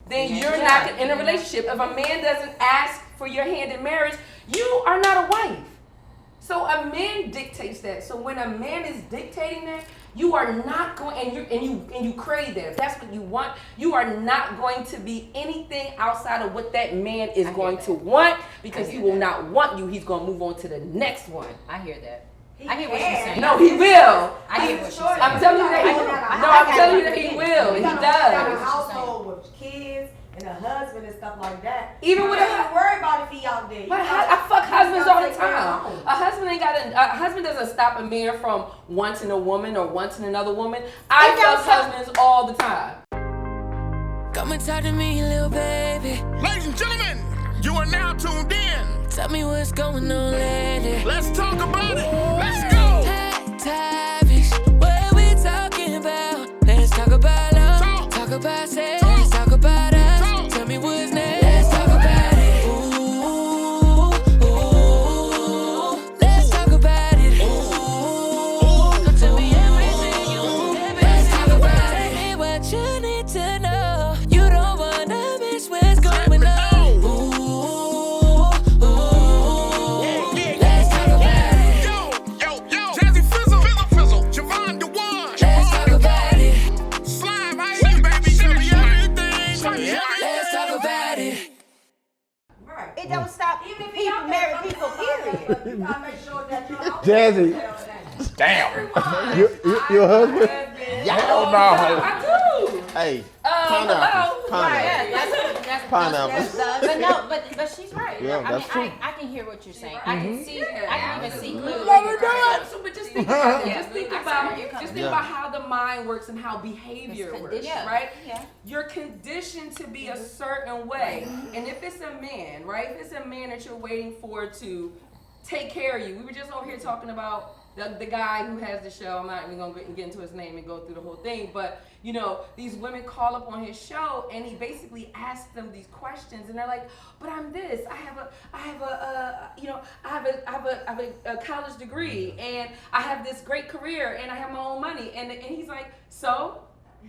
then you're not in a relationship. If a man doesn't ask for your hand in marriage, you are not a wife. So a man dictates that. So when a man is dictating that, you are not going, and you crave that. If that's what you want, you are not going to be anything outside of what that man is going to want, because he will not want you. He's going to move on to the next one. I hear that. I hear what she's saying. No, he will. I hear what she's saying. I'm telling you that he will. No, I'm telling you that he will. He does. Got a household with kids and a husband and stuff like that. Even with a worry about if he out there. But I fuck husbands all the time. A husband doesn't stop a man from wanting a woman or wanting another woman. I fuck husbands all the time. Come and talk to me, little baby. Ladies and gentlemen, you are now tuned in. Tell me what's going on, lady. Let's talk about it. Let's go. Hey, Tavish, what we talking about? Let's talk about love. Talk about sex. Talk about us. Tell me what's next. Let's talk about it. Ooh, ooh. Let's talk about it. Ooh, tell me everything you want. Let's talk about it. Tell me what you need to know. You don't wanna miss what's going on. Ooh, let's talk about it. Yo, Jazzy Fizzle, Jevon Let's talk about it. Slime, I hear you, baby. Show me everything. Let's talk about it. Right. It don't stop even people, married people, period. You gotta make sure that you're out Jazzy, Damn. your husband? Hell no. I do. Hey, Hello. pineapple. But no, but she's right. Yeah, I that's true. I can hear what you're saying. I can see. I can even see clearly. So, but just think about it. Just think about how the mind works and how behavior works, right? Yeah. You're conditioned to be a certain way, and if it's a man, right? If it's a man that you're waiting for to take care of you, we were just over here talking about the guy who has the show. I'm not even gonna get into his name and go through the whole thing, but you know, these women call up on his show and he basically asks them these questions, and they're like, "But I'm this. I have a college degree, and I have this great career, and I have my own money." And he's like, "So?"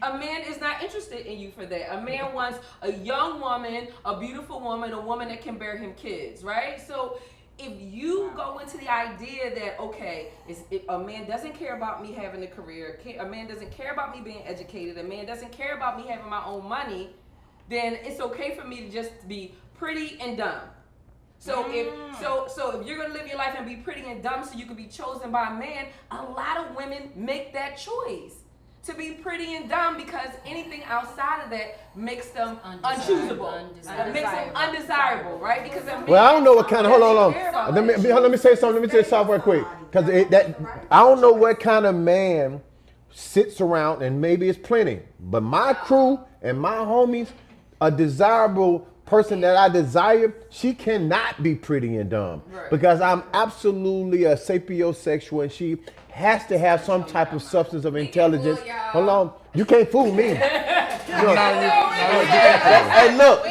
A man is not interested in you for that. A man wants a young woman, a beautiful woman, a woman that can bear him kids, right? So if you go into the idea that, okay, if a man doesn't care about me having a career, a man doesn't care about me being educated, a man doesn't care about me having my own money, then it's okay for me to just be pretty and dumb. So if you're gonna live your life and be pretty and dumb so you can be chosen by a man, a lot of women make that choice to be pretty and dumb, because anything outside of that makes them unchoosable, makes them undesirable, right? Because Well, I don't know what kind of, hold on. Let me say something. Let me say something real quick. Because I don't know what kind of man sits around, and maybe it's plenty, but my crew and my homies, a desirable person that I desire, she cannot be pretty and dumb. Right. Because I'm absolutely a sapiosexual, and she has to have some type of substance of intelligence. Hold on, you can't fool me. Hey, look.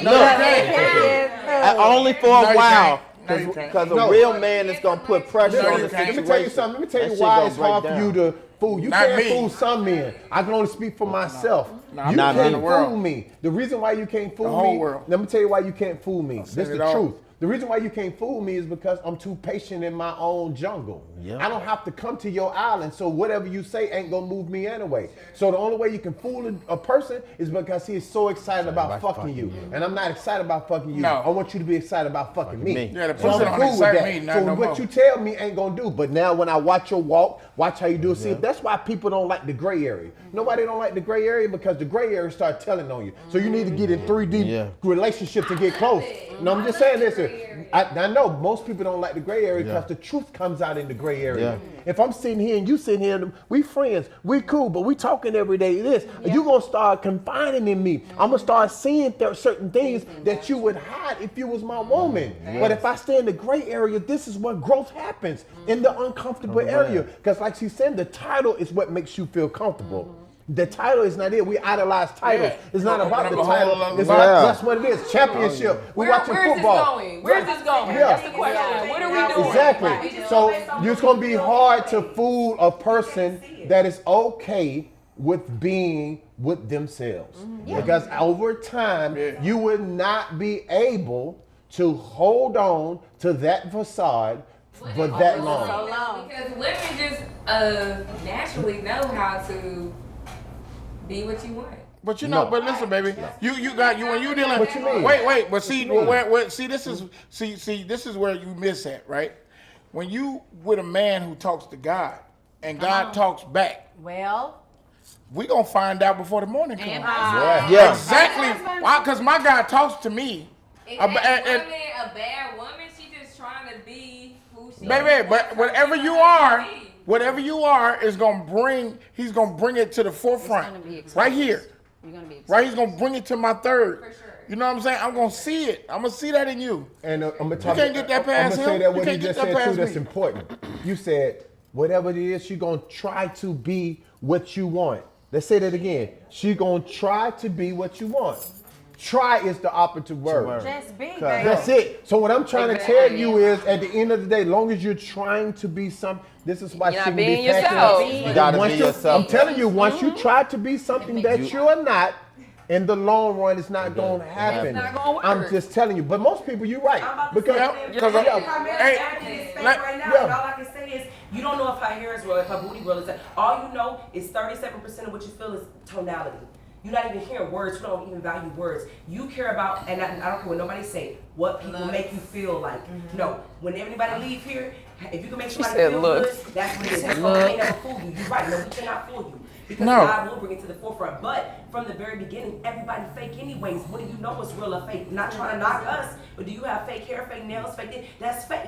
Only for a while. Because a real man is going to put pressure on the situation. Let me tell you something. Let me tell you why it's hard for you to fool. You can't fool some men. I can only speak for myself. You can't fool me. The reason why you can't fool me, let me tell you why you can't fool me. This is the truth. The reason why you can't fool me is because I'm too patient in my own jungle. Yep. I don't have to come to your island, so whatever you say ain't gonna move me anyway. So the only way you can fool a person is because he is so excited about fucking you. And I'm not excited about fucking you. No. I want you to be excited about fucking me. Yeah, the so I'm cool with that. Me, so what you tell me ain't gonna do. But now when I watch your walk, watch how you do it, see, that's why people don't like the gray area. Nobody don't like the gray area because the gray area start telling on you. So you need to get in 3D relationship to get close. No, I'm just saying this. I know most people don't like the gray area because the truth comes out in the gray area. If I'm sitting here and you sitting here, we friends, we cool, but we talking every day you're going to start confining in me. I'm going to start seeing certain things that you would hide if you was my woman. But if I stay in the gray area, this is where growth happens, in the uncomfortable area. Because like she said, the title is what makes you feel comfortable. The title is not it. We idolize titles. It's not about the title. It's that's what it is. Championship. We're watching football. Where's this going? That's the question. What are we doing? Exactly. So it's going to be hard to fool a person that is okay with being with themselves. Because over time, you would not be able to hold on to that facade for that long. Because women just naturally know how to be what you want. But you know, but listen, baby, you when you dealing. What you mean? Wait, but see, this is where you miss at, right? When you with a man who talks to God and God talks back, Well, we gonna find out before the morning comes. Yeah. Exactly. Why? Because my God talks to me. Is that woman a bad woman? She just trying to be who she Baby, but whatever you are is gonna bring. He's gonna bring it to the forefront, right here. You're gonna be Right, he's gonna bring it to my third. For sure. You know what I'm saying? I'm gonna see it. I'm gonna see that in you. And I'm gonna You can't get that past I'm gonna say him. that You what he can't get just that said too. past That's me. important. You said whatever it is, she gonna try to be what you want. Let's say that again. She gonna try to be what you want. Try is the operative word. just be, baby. That's it. So what I'm trying to tell you is, at the end of the day, long as you're trying to be something, this is why she can being be passionate. yourself. You gotta be yourself. I'm telling you, once you try to be something that you're not, in the long run, it's not going to happen. not gonna work. I'm just telling you. But most people, you're right. I'm about to Because say, because I'm hey, in this space let- right now, yeah. and all I can say is, you don't know if her hair is real, if her booty real. All you know is 37% of what you feel is tonality. You're not even hearing words. You don't even value words. You care about, and I don't care what nobody say, what people make you feel like. No, when everybody leave here, if you can make somebody said feel looks. good, that's what it is. That's what can't never fool you. You're right. No, we cannot fool you. Because No. God will bring it to the forefront. But from the very beginning, everybody fake anyways. What do you know is real or fake? Not trying to knock us, but do you have fake hair, fake nails, fake this? That's fake.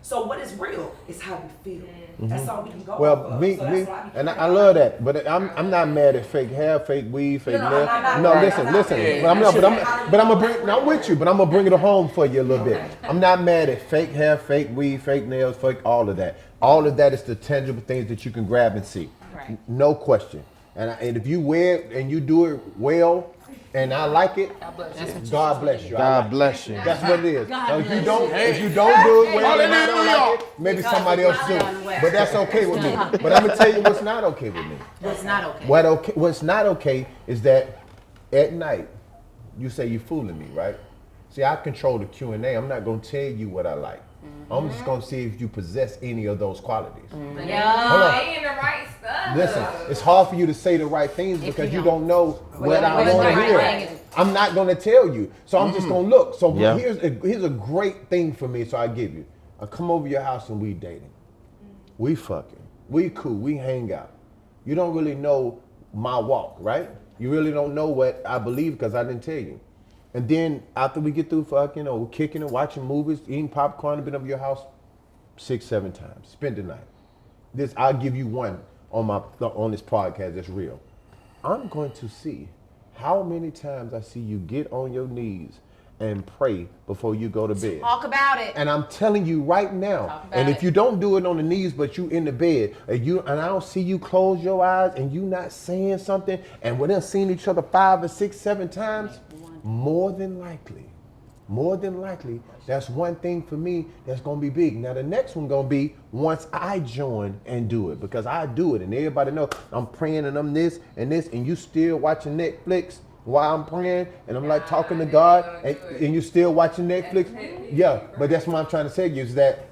So what is real is how we feel. That's all we can go off well, of. me, So that's me, why and I love that. But I'm not mad at fake hair, fake weave, fake No, nails. I'm not No, mad. listen. I'm not mad. But I'm gonna bring. I'm with you, but I'm gonna bring it home for you a little bit. I'm not mad at fake hair, fake weave, fake nails, fake all of that. All of that is the tangible things that you can grab and see. Right. No question. And if you wear it and you do it well, and I like it, God bless you. I God like bless you. it. That's what it is. So if you don't do it well and I don't like it, maybe somebody else do it. But that's okay with me. But I'm gonna tell you what's not okay with me. That's not okay. What's not okay is that at night you say you're fooling me, right? See, I control the Q&A. I'm not gonna tell you what I like. I'm just gonna see if you possess any of those qualities. Hold on. Saying the right stuff. Listen, it's hard for you to say the right things because you don't know what I want to hear. I'm not gonna tell you, so I'm just gonna look. So Yeah. here's a great thing for me. So I give you. I come over your house and we dating, we fucking, we cool, we hang out. You don't really know my walk, right? You really don't know what I believe because I didn't tell you. And then after we get through fucking or kicking and watching movies, eating popcorn, I've been over your house 6-7 times. Spend the night. I'll give you one on this podcast that's real. I'm going to see how many times I see you get on your knees and pray before you go to bed. Talk about it. And I'm telling you right now, and if you don't do it on the knees, but you in the bed, and I don't see you close your eyes and you not saying something, and we done seen each other 5 or 6, 7 times, more than likely, that's one thing for me that's gonna be big. Now the next one gonna be once I join and do it, because I do it, and everybody know I'm praying and I'm this, and you still watching Netflix while I'm praying, and I'm like talking to God, and you still watching Netflix. Yeah, but that's what I'm trying to say to you is that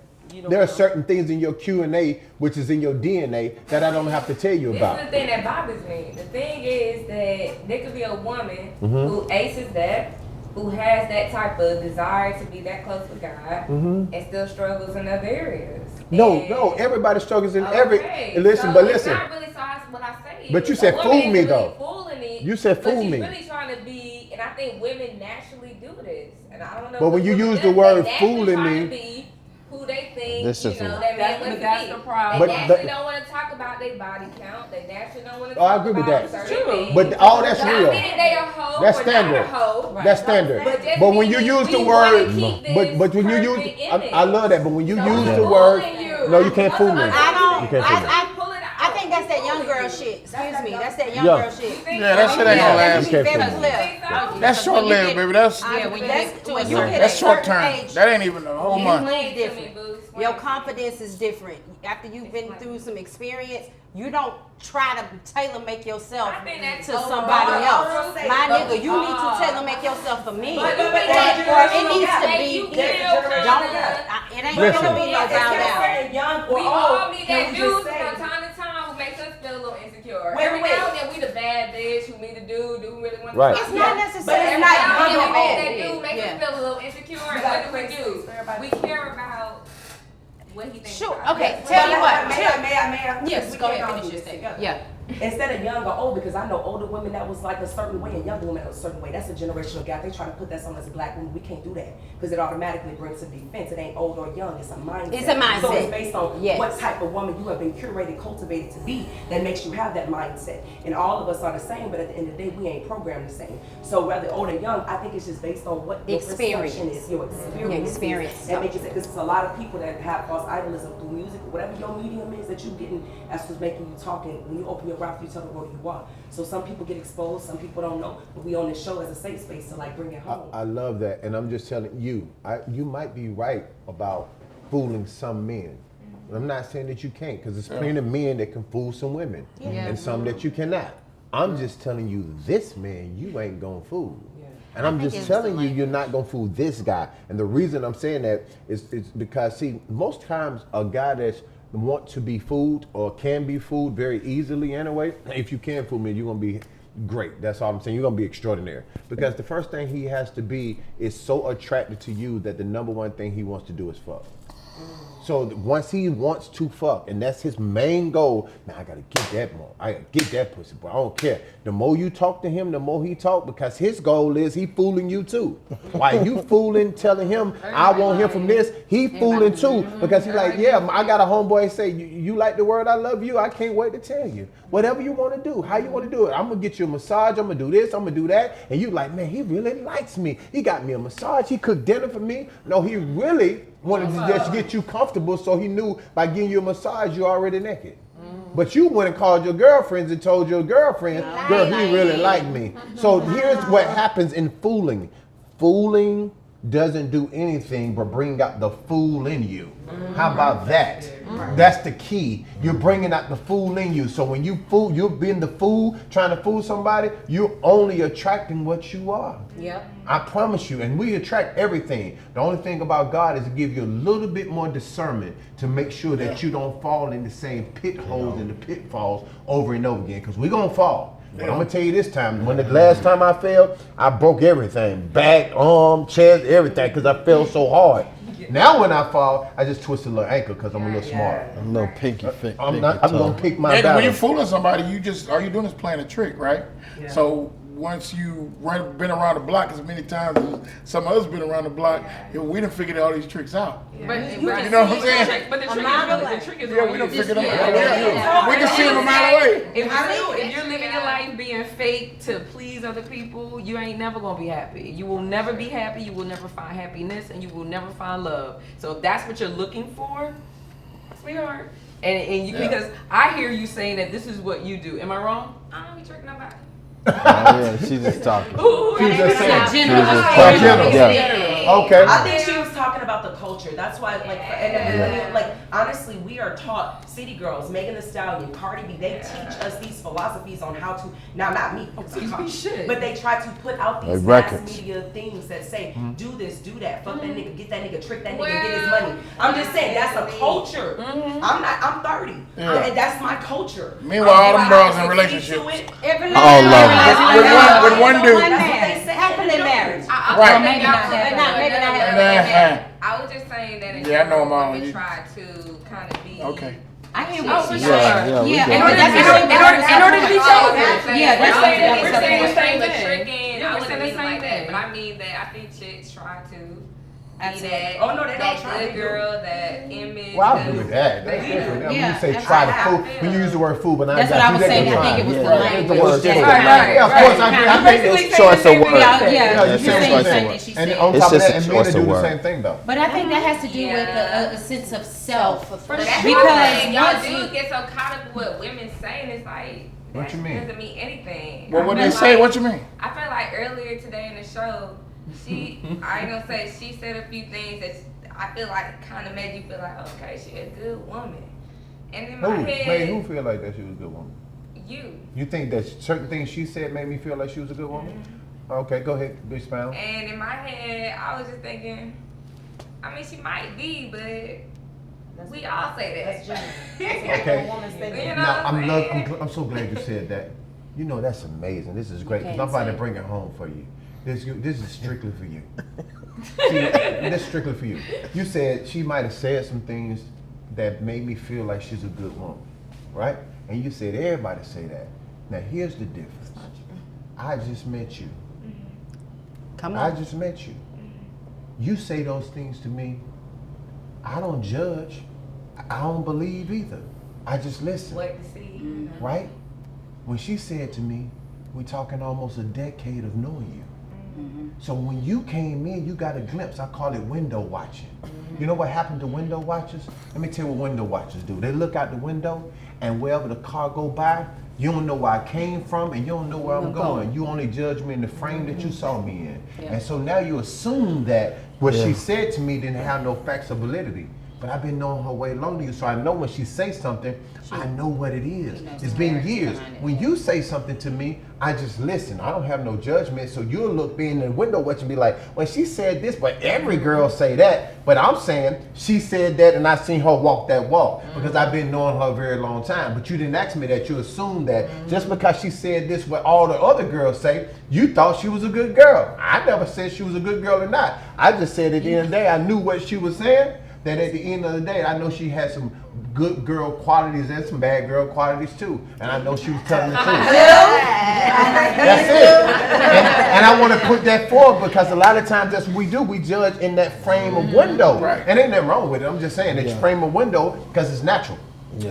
there are certain things in your Q&A, which is in your DNA, that I don't have to tell you about. This is the thing that bothers me. The thing is that there could be a woman who aces that, who has that type of desire to be that close with God, and still struggles in other areas. No, everybody struggles in every. Listen, so but listen. It's not really what I say. But you is said a fool woman me, is really though. Fooling me, You said fool but she's me. really trying to be, and I think women naturally do this, and I don't know. But when you use the word fooling me, who they think, This is that man wants to that's be. the problem. But They naturally don't want to talk about their body count. They naturally don't want to Oh, I talk agree with about that. certain things. But all that's Not real. meaning they a hoe That's or standard. Not a hoe. That's standard. just But when you meaning use the we word, wanna keep this but when you use, perfect image. I love that. But when you So use I'm the word, fooling you. no, you can't fool me. I You can't fool me. I think that's that young girl shit. Excuse me. That's that young Yeah. girl shit. Yeah, that shit ain't gonna last. She's very You can't clear. That's short lived, baby. That's Yeah, when you get to a certain that's short term. age, That ain't even a whole month. move Explain to me, different. Boots. explain. Your confidence is different. After you've been through some experience, you don't try to tailor make yourself I think that's to somebody else. My nigga, you need to tailor make yourself for me. Or it needs to be. It ain't gonna be no bow down. We all need that dude from time to time who makes us feel a little insecure. Every now and then we the bad bitch who meet a dude who really wants to. It's not necessarily Every not now and then we bad. that dude makes us feel a little insecure. And what do? We care about what he thinks. Sure. about. Okay. Tell you what. May I? Yes. We Go can't ahead. all Finish do your this statement. together. Yeah. Instead of young or old, because I know older women that was like a certain way and younger women that was a certain way. That's a generational gap. They try to put that on us as black women. We can't do that because it automatically brings a defense. It ain't old or young. It's a mindset. It's a mindset. So it's based on Yes. what type of woman you have been curated, cultivated to be that makes you have that mindset. And all of us are the same, but at the end of the day, we ain't programmed the same. So whether old or young, I think it's just based on what your Experience. perception is, your experience. Your experience. That makes you say, because there's a lot of people that have false idolism through music, whatever your medium is that you're getting, that's what's making you talking. When you open your mouth, you tell the world you are. So some people get exposed, some people don't know, but we on this show as a safe space to like bring it home. I love that, and I'm just telling you, you might be right about fooling some men. I'm not saying that you can't, because there's plenty of men that can fool some women, and some that you cannot. I'm just telling you, this man, you ain't gonna fool. And I'm just telling you, you're not gonna fool this guy. And the reason I'm saying that is because, see, most times a guy that's want to be fooled or can be fooled very easily anyway, if you can fool me, you're gonna be great. That's all I'm saying. You're gonna be extraordinary. Because the first thing he has to be is so attracted to you that the number one thing he wants to do is fuck. So once he wants to fuck, and that's his main goal, now I gotta get that more. I gotta get that pussy, but I don't care. The more you talk to him, the more he talk, because his goal is he fooling you too. While you fooling, telling him, I want him from this, he fooling too. Because he's like, yeah, I got a homeboy say, you like the word I love you, I can't wait to tell you. Whatever you wanna do, how you wanna do it. I'm gonna get you a massage, I'm gonna do this, I'm gonna do that. And you like, man, he really likes me. He got me a massage, he cooked dinner for me. No, he really wanted to just get you comfortable, so he knew by giving you a massage, you're already naked. But you went and called your girlfriends and told your girlfriend, girl, he really liked me. So here's what happens in fooling. Fooling doesn't do anything but bring out the fool in you. How about that? That's the key. You're bringing out the fool in you. So when you fool, you're being the fool, trying to fool somebody, you're only attracting what you are. Yep. I promise you, and we attract everything. The only thing about God is to give you a little bit more discernment to make sure that you don't fall in the same pit holes and the pitfalls over and over again, because we're going to fall. But I'm going to tell you this time, when the last time I fell, I broke everything. Back, arm, chest, everything, because I fell so hard. Now when I fall, I just twist a little ankle because I'm a little smart. A little pinky fit. I'm going to pick my And when balance. you're fooling somebody, all you're doing is playing a trick, right? Yeah. So once you been around the block as many times as some of us been around the block, we done figured all these tricks out. But you know what I'm saying? But the trick is Yeah, we done figured them out. We can see them a mile away. If you're living your life being fake to please other people, you ain't never gonna be happy. You will never be happy. You will never find happiness, and you will never find love. So if that's what you're looking for, sweetheart, and you, because I hear you saying that this is what you do. Am I wrong? I don't be tricking nobody. Oh, yeah, she's just talking. She's just saying. Yeah. Okay. I think she was talking about the culture. That's why, like honestly, we are taught, City Girls, Megan Thee Stallion, Cardi B, they teach us these philosophies on how to, now not me, but they try to put out these mass media things that say, do this, do that, fuck that nigga, get that nigga, trick that nigga, get his money. I'm just saying, that's a culture. I'm 30. And that's my culture. Meanwhile, all them girls in relationships. All love with one dude. Happily married. Right. Maybe not I was just saying that in Yeah, I know, Mom. we try to kind of be. Okay. I hear Oh, what for you're sure. saying. In order to be chosen. Yeah, that's we're saying the same thing. thing. Yeah, I we're wouldn't saying mean the like same that, thing. but I mean that I think chicks try to be that. Oh no, they don't that try. good girl, that image. Well, I agree with that. That's different. When you say try to fool, when you use the word fool, but now That's what I was saying. I think it was the language. Yeah, of course, I think it's choice of words. Yeah, It's you're saying choice the of same words. thing she and said. on It's top of just that, a and men choice do of the word. same thing though. But I think that has to do with a sense of self. Because y'all do get so caught up with what women saying. It's like What that you mean? doesn't mean anything. Well, what I they feel say? like- What you mean? I feel like earlier today in the show, I ain't gonna say she said a few things that I feel like it kind of made you feel like, okay, she a good woman. And in my head, Made who feel like that she was a good woman? You think that certain things she said made me feel like she was a good woman? Okay, go ahead, expound. And in my head, I was just thinking, I mean, she might be, but we all say that. Okay. You know Now, what I'm saying? I'm so glad you said that. You know, that's amazing. This is great, because I'm about to bring it home for you. This is strictly for you. See, this is strictly for you. You said she might have said some things that made me feel like she's a good woman, right? And you said everybody say that. Now, here's the difference. I just met you. Come I on. just met you. You say those things to me. I don't judge. I don't believe either. I just listen. Wait to see. Right? When she said to me, we're talking almost a decade of knowing you. So when you came in, you got a glimpse. I call it window watching. You know what happened to window watchers? Let me tell you what window watchers do. They look out the window, and wherever the car go by, you don't know where I came from, and you don't know where I'm going. You only judge me in the frame that you saw me in. And so now you assume that what she said to me didn't have no facts or validity. But I've been knowing her way longer than you, so I know when she says something, I know what it is. It's been years. When you say something to me, I just listen. I don't have no judgment, so you'll look me in the window watch and be like, well, she said this, but every girl say that. But I'm saying she said that, and I seen her walk that walk because I've been knowing her a very long time. But you didn't ask me that. You assumed that just because she said this, what all the other girls say, you thought she was a good girl. I never said she was a good girl or not. I just said at the end of the day, I knew what she was saying. That at the end of the day, I know she had some good girl qualities and some bad girl qualities too. And I know she was telling the truth. That's it. And I want to put that forward because a lot of times that's what we do. We judge in that frame of window. Right. And ain't nothing wrong with it. I'm just saying it's frame of window because it's natural.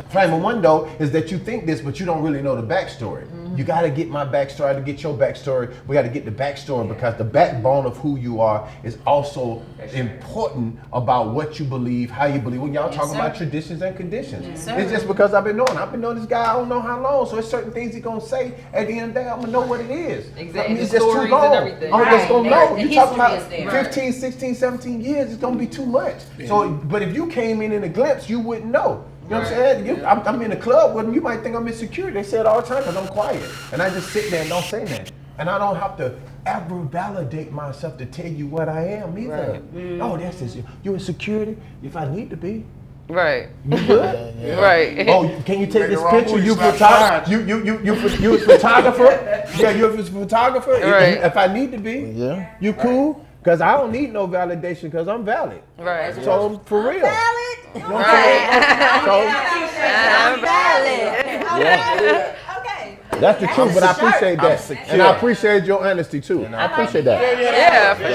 Frame of window is that you think this, but you don't really know the backstory. You got to get my backstory to get your backstory. We got to get the backstory because the backbone of who you are is also important about what you believe, how you believe. When y'all talking about traditions and conditions, it's just because I've been knowing this guy. I don't know how long, so it's certain things he's gonna say. At the end of the day, I'm gonna know what it is. Exactly. I mean, it's The just too stories long. and everything. I'm just gonna know. The You talking about history is there. 15, 16, 17 years? It's gonna be too much. So, but if you came in a glimpse, you wouldn't know. You know what I'm saying? I'm in the club with them. You might think I'm insecure. They say it all the time because I'm quiet. And I just sit there and don't say nothing. And I don't have to ever validate myself to tell you what I am either. Oh, that's just, you insecurity? If I need to be. Right. You good? Right. Oh, can you take this wrong picture? move, You slap photographer? You a photographer? Yeah, you a photographer? Right. If I need to be? Yeah. You cool? Because I don't need no validation because I'm valid. Right. So for real. Valid. You know what I'm saying? I'm Valid. Okay. That's the truth, but I appreciate that. secure. And I appreciate your honesty too. I appreciate that. Yeah, for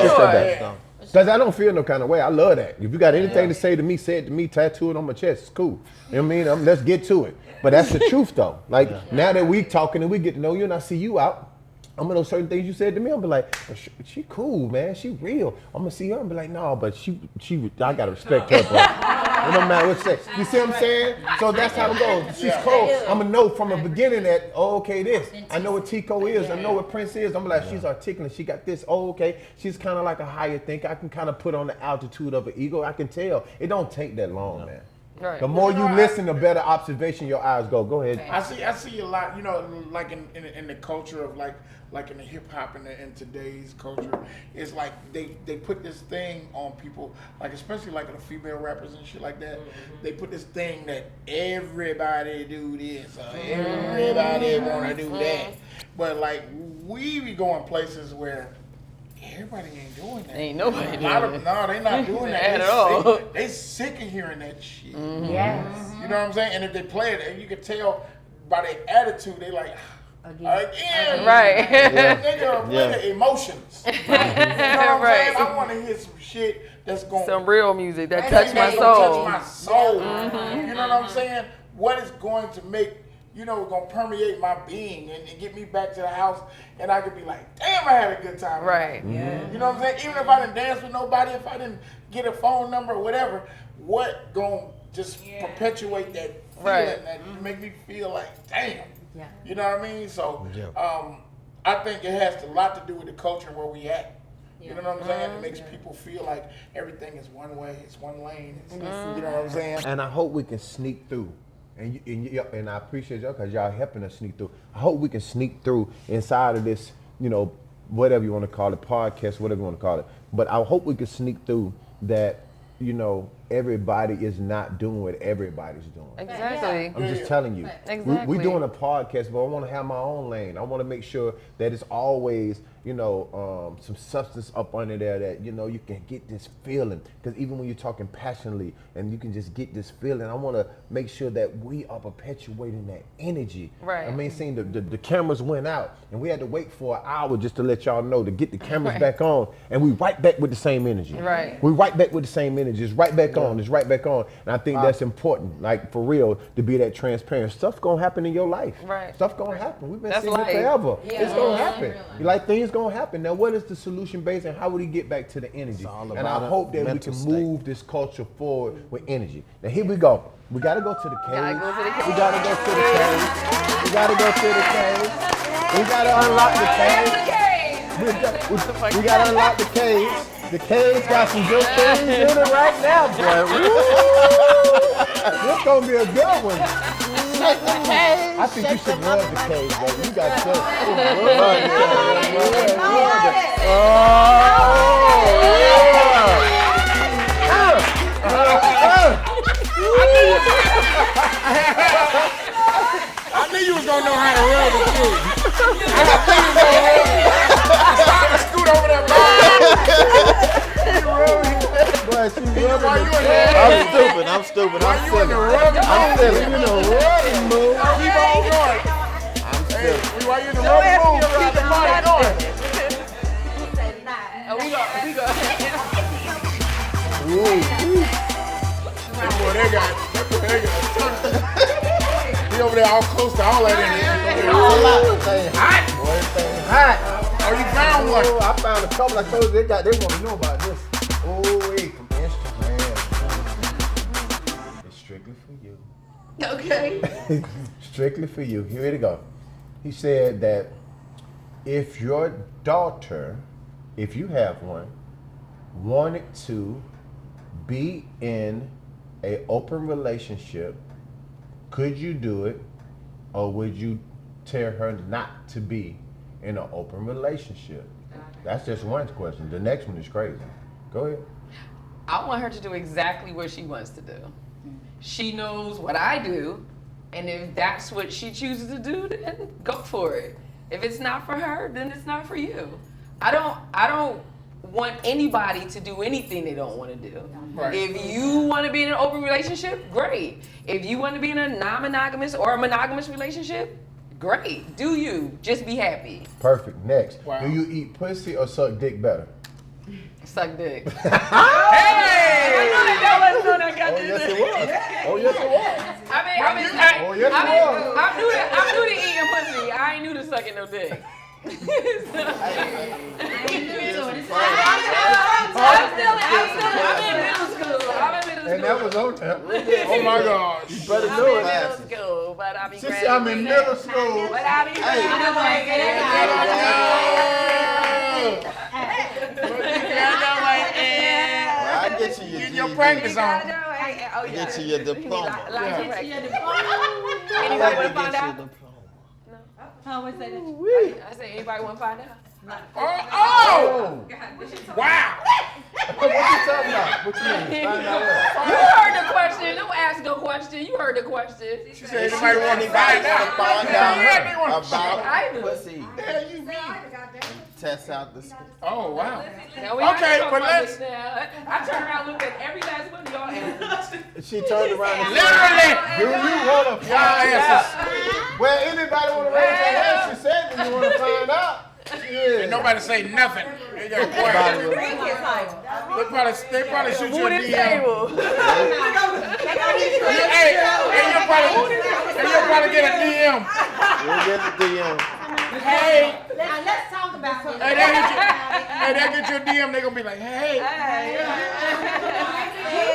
sure. Because I don't feel no kind of way. I love that. If you got anything to say to me, say it to me, tattoo it on my chest. It's cool. You know what I mean? Let's get to it. But that's the truth though. Like now that we talking and we get to know you and I see you out, I'm gonna know certain things you said to me. I'm be like, she cool, man. She real. I'm gonna see her and be like, no, but she I gotta respect her, bro. It don't matter what she say. You see what I'm saying? So that's how it goes. She's cold. I'm gonna know from the beginning that, oh, okay, this. I know what Tico is. I know what Prince is. I'm like, she's articulate. She got this. Oh, okay. She's kind of like a higher thinker. I can kind of put on the altitude of an ego. I can tell. It don't take that long, man. Right. The more you listen, the better observation your eyes go. Go ahead. I see a lot, you know, like in the culture of like in the hip hop and in today's culture, it's like they put this thing on people, like especially like the female rappers and shit like that. They put this thing that everybody do this, or everybody wanna do that. But like we be going places where everybody ain't doing that. Ain't nobody doing No, they not doing that. At all. They sick of hearing that shit. Yes. You know what I'm saying? And if they play it, and you can tell by their attitude, they like, again. Right. They gonna play the emotions. You know what I'm saying? I want to hear some shit that's going Some real music that touch my soul. touch my soul. You know what I'm saying? What is going to make, you know, gonna permeate my being and get me back to the house, and I could be like, damn, I had a good time. Right. Yeah. You know what I'm saying? Even if I didn't dance with nobody, if I didn't get a phone number or whatever, what gonna just perpetuate that feeling that make me feel like, damn. Yeah. You know what I mean? So I think it has a lot to do with the culture where we at. You know what I'm saying? It makes people feel like everything is one way, it's one lane. You know what I'm saying? And I hope we can sneak through. And I appreciate y'all because y'all helping us sneak through. I hope we can sneak through inside of this, whatever you want to call it, podcast, whatever you want to call it. But I hope we can sneak through that, everybody is not doing what everybody's doing. Exactly. I'm just telling you. Exactly. We're doing a podcast, but I want to have my own lane. I want to make sure that it's always, some substance up under there that, you can get this feeling. Because even when you're talking passionately and you can just get this feeling, I want to make sure that we are perpetuating that energy. Right. I mean, seeing the cameras went out and we had to wait for an hour just to let y'all know to get the cameras back on. And we right back with the same energy. Right. We right back with the same energy. It's right back on. It's right back on. And I think that's important, like for real, to be that transparent. Stuff's gonna happen in your life. Right. Stuff gonna happen. We've been That's seeing it life. forever. Yeah. It's gonna happen. Like things gonna happen. Now, what is the solution base and how would he get back to the energy? all And about I a hope that we mental can state. move this culture forward with energy. Now here we go. We gotta go to the cave. Gotta go to the cave. We gotta go to the cave. We gotta go to the cave. We gotta unlock the cave. We gotta unlock the cage. The cage got some good things in it right now, boy. Woo! This gonna be a good one. I think you should rub the cage, baby. You got to rub the cage. I knew you was gonna know how to rub the kid. I knew you was gonna rub it. Stop and scoot over there, bro. Boy, she rubbing Why the you in cage. there? I'm stupid. Why you in the rubbing I'm mode? feeling you know rubbing move. Keep on going. Hey, why you in the rubbing mode? Keep the body going. Boy, they got he over there all close to all that in there. Hot. Boy, everything hot. Oh, you found one. Oh, I found a couple. I told you they want to know about this. Oh, wait, from Instagram. It's strictly for you. Okay. Strictly for you. Here we go. He said that if your daughter, if you have one, wanted to be in an open relationship, could you do it, or would you tell her not to be in an open relationship? That's just one question. The next one is crazy. Go ahead. I want her to do exactly what she wants to do. She knows what I do, and if that's what she chooses to do, then go for it. If it's not for her, then it's not for you. I don't want anybody to do anything they don't want to do. Right. If you want to be in an open relationship, great. If you want to be in a non-monogamous or a monogamous relationship, great. Do you. Just be happy. Perfect. Next. Wow. Do you eat pussy or suck dick better? Suck dick. Hey! Oh, yes, it was. Oh, yes, it was. I'm Oh, yes, it was. I'm new to eating pussy. I ain't new to sucking no dick. I'm in middle school. And that was on time. Oh my gosh. You better I'm know in it. middle school, but I be She said I'm in middle school. But I be I get you your Get your GED. practice on. Oh, yeah. Get you your diploma. Anybody want to Get find your out? diploma. I said, anybody want to find out? Oh! Wow! What you talking about? What you mean? Find out what? You heard the question. Don't ask no question. You heard the question. She said anybody want to find out. Yeah, they want to About pussy. Yeah, you mean. Test out the. Oh, wow. Now, we Okay, talk but about let's- this now. I turn around, look at every last one of y'all, and She turned around and Literally. said, do you want to Y'all find out? answers. Well, anybody want to raise their hand? She said, do you want to find out? Yeah. And nobody say nothing. They got quiet. They probably shoot you a DM. Hey, you'll probably get a DM. You'll get the DM. Hey, Now let's talk about it. they'll get you a DM. They gonna be like, hey.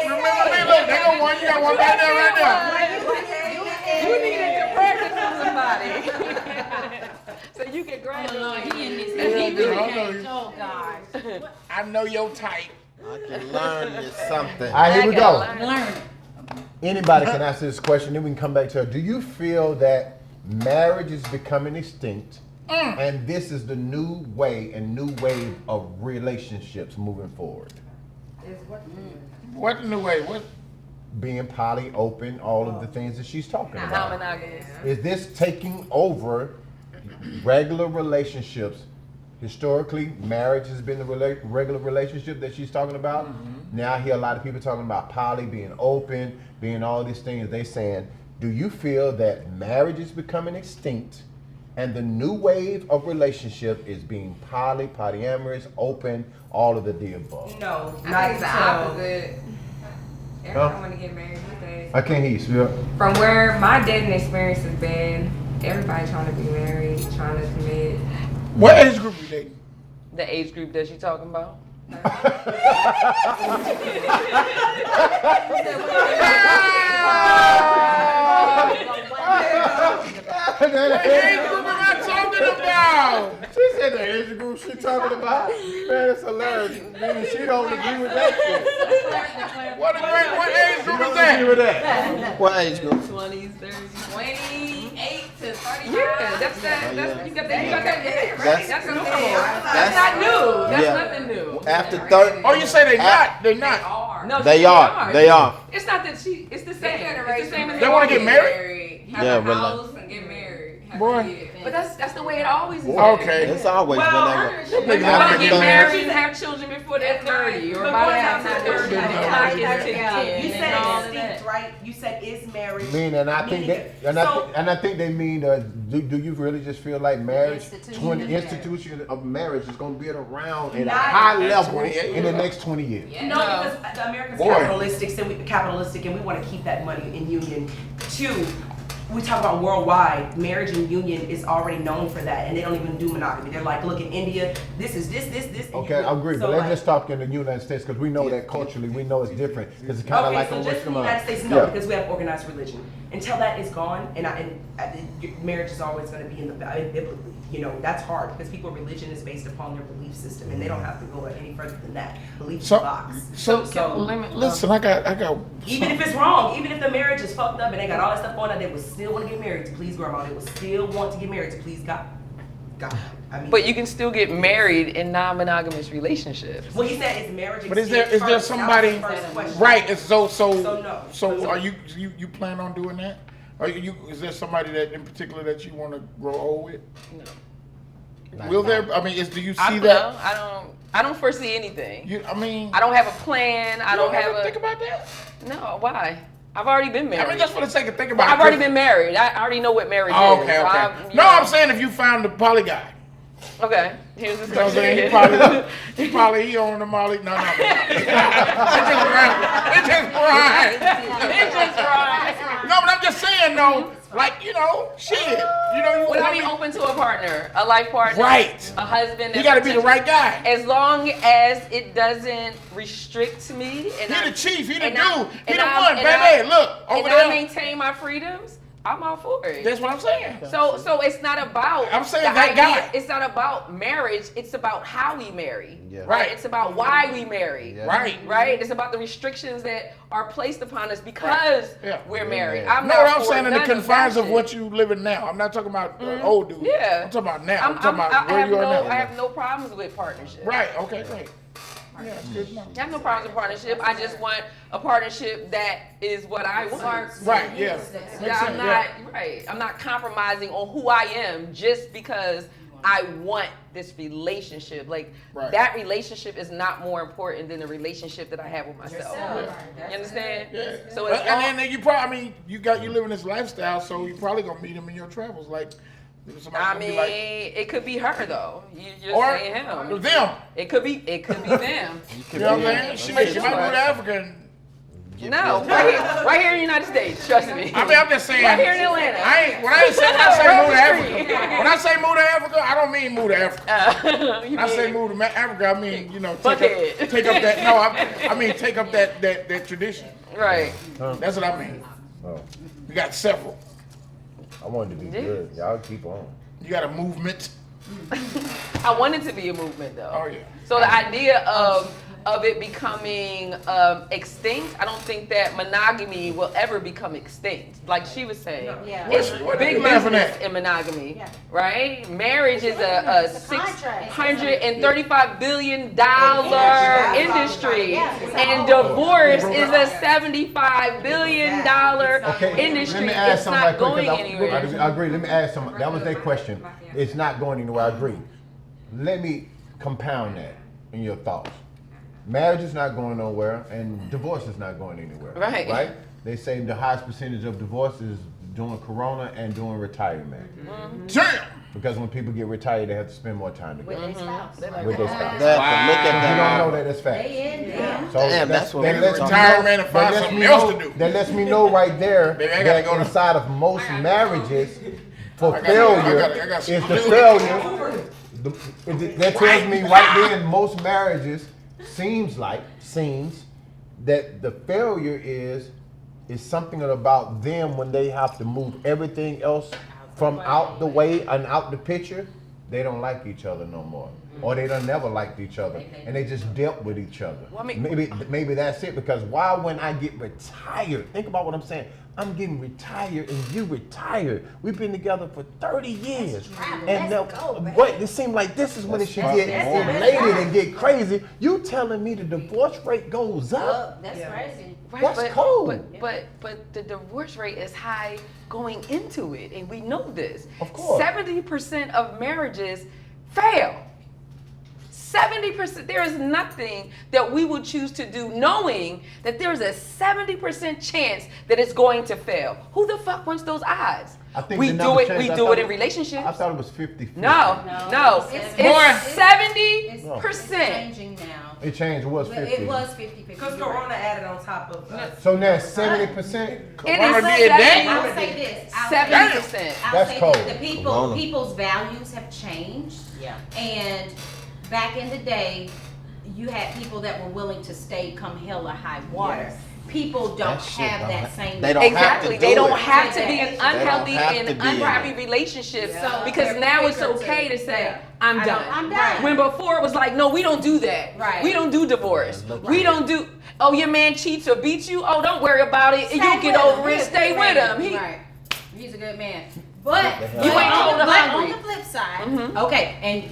Remember me? Look, they gonna want you. Got one right there, right there. you needed to practice with somebody. somebody. So you can graduate. Oh gosh. I know your type. I can learn you something. All right, here we go. Learn. Anybody can answer this question, then we can come back to it. Do you feel that marriage is becoming extinct, and this is the new way and new wave of relationships moving forward? What in the way? What? Being poly, open, all of the things that she's talking about. Non-monogamous. Is this taking over regular relationships? Historically, marriage has been the regular relationship that she's talking about. Now I hear a lot of people talking about poly, being open, being all these things. They saying, do you feel that marriage is becoming extinct and the new wave of relationship is being polyamorous, open, all of the above? No, I not think it's the until. opposite. Everybody want to get married these days. I can't hear you, sweetheart. From where my dating experience has been, everybody trying to be married, trying to commit. What age group you dating? The age group that you talking about? What age group am I talking about? She said the age group she talking about. Man, it's hilarious. Meaning she don't agree with that shit. What age She group don't is agree that? with that. What age group? 20s, 30s. 28 to 35. Yeah, that's that. Oh, That's yeah. you got that. You got that. That's- That's normal. That's That's not new. That's Yeah. nothing new. After 30. Oh, you say they not? They not. No, They are. They are. It's not that she. It's the same. It's the same as They want to get married? Have Yeah, a but house and get married. Have Boy. kids. But that's the way it always is. Okay. It's always been that way. They want to get After married and have children before they're 30 or But by the one time time they're 30. The clock is ticking. You and all of said that. extinct, right? You said is marriage. And I think they mean do you really just feel like marriage, institution of marriage is going to be around at a Not high level 28 in the next 20 years? No, because the America's Boy. capitalistic, and we want to keep that money in union. Two, we talk about worldwide, marriage and union is already known for that, and they don't even do monogamy. They're like, look, in India, this is this. and Okay, you- I agree, so but let's like- just talk in the United States because we know that culturally, we know it's different. Because it's kind of Okay, like so on just what's in the going on. United States, no, because we have organized religion. Until that is gone, and marriage is always going to be in the biblically. You know, that's hard because people's religion is based upon their belief system, and they don't have to go any further than that. Belief So, box. so, listen, I got. Even if it's wrong, even if the marriage is fucked up and they got all that stuff going on, they would still want to get married to please grandma. They would still want to get married to please God. I mean, But you can still get married in non-monogamous relationships. well, he said it's marriage. But is there extinct is there first. That was somebody the first question. right? It's so no. are you plan on doing that? Are you is there somebody that in particular that you want to grow old with? No. Will there? I mean, do you see I that? I don't foresee anything. I mean, I don't have a plan. I don't have ever a. think about that. No, why? I've already been married. I mean, just for the sake of thinking about it. I've already been married. I already know what marriage Oh, is. okay, So okay. I'm, you No, know. I'm saying if you found the poly guy. Okay, here's this You know what I'm saying? He on the Molly. No. It just right. It's just right. No, but I'm just saying though, like, shit. You Would I be open to a partner, a life partner? Right. A husband. He that's got to be the right guy. As long as it doesn't restrict me. And He the chief. He the and dude. I- He and the I- one, and baby. Look and over I there. maintain my freedoms. I'm all for it. That's what I'm saying. So it's not about. I'm saying the that idea- guy. It's not about marriage. It's about how we marry. Yeah. Right. It's about why we marry. Yeah. Right. Right. It's about the restrictions that are placed upon us because Yeah. we're Yeah, married. yeah. I'm No, not what I'm for saying in the none confines that of what shit. you living now. I'm not talking about old dude. Yeah. I'm talking about now. I'm I talking about where have you are no, now. I have no problems with partnership. Right. Okay. Great. Yeah, it's good enough. I have no problems with partnership. I just want a partnership that is what I want. Right. Yeah. Makes That I'm sense, not yeah. right. I'm not compromising on who I am just because I want this relationship. Like Right. that relationship is not more important than the relationship that I have with myself. You understand? Yeah. So it's and then you probably, you living this lifestyle, so you probably gonna meet him in your travels, like. Somebody's I gonna be mean, like, it could be her though. You're or saying him. them. It could be them. You know what I'm saying? She might move to Africa. And, No, right here in the United States. Trust me. I mean, I'm just saying. Right here in Atlanta. When I say move to Across the Africa, street. when I say move to Africa, I don't mean move to Africa. You When I say mean- move to Africa, I mean Buckhead. take up that. No, I mean take up that tradition. Right. That's what I mean. Oh. We got several. I want it to be good. Y'all keep on. You got a movement. I want it to be a movement though. Oh yeah. So the idea of it becoming extinct, I don't think that monogamy will ever become extinct. Like she was saying, it's big business in monogamy, right? Marriage is a $635 billion industry, and divorce is a $75 billion industry. Let me ask It's not something going anywhere. I agree. Let me ask something. That was their question. It's not going anywhere. I agree. Let me compound that in your thoughts. Marriage is not going nowhere, and divorce is not going anywhere. Right? They say the highest percentage of divorce is during Corona and during retirement. Damn. Because when people get retired, they have to spend more time together. With their spouse. With their spouse. Look at You that. don't know that, that's fact. So Damn, that's what we're talking Retire, man, and find something else to do. That lets me know right there Baby, I gotta that go to- inside of most marriages, for I got failure some is the food. failure. That tells me right then most marriages seems that the failure is something about them when they have to move everything else from out the way and out the picture. They don't like each other no more, or they don't never liked each other, and they just dealt with each other. Well, I mean- Maybe that's it. Because why, when I get retired, think about what I'm saying. I'm getting retired and you retired. We've been together for 30 years. And now, it seems like this is when it should get elated and get crazy. You telling me the divorce rate goes up? That's crazy. Right, That's cold. But the divorce rate is high going into it, and we know this. Of course. 70% of marriages fail. 70%. There is nothing that we would choose to do knowing that there's a 70% chance that it's going to fail. Who the fuck wants those odds? I think We the do number it. changed. We I do thought it in relationships. I thought it was 50-50. No. It's 70%. Changing now. It changed. It was 50. It was 50-50. Because Corona added on top of us. So now 70%. It is Corona did that? I'll say this. 70%. I'll That's say cold. this. The Corona. people's values have changed. Yeah. And back in the day, you had people that were willing to stay come hell or high water. Yes. People don't That shit have don't that ha- same. they don't Exactly. have to They do don't it. have to be in They don't unhealthy have and to be in unhappy it. relationships Yeah. because They're now it's quicker okay to say, Yeah. I'm done. I'm done. When before it was like, no, we don't do that. Right. We don't do divorce. Yeah, look We right. don't do, oh, your man cheats or beats you? Oh, don't worry about it. You get over it. Stay with him. Right. He's a good man. But You ain't cold or hungry. on the flip side, okay, and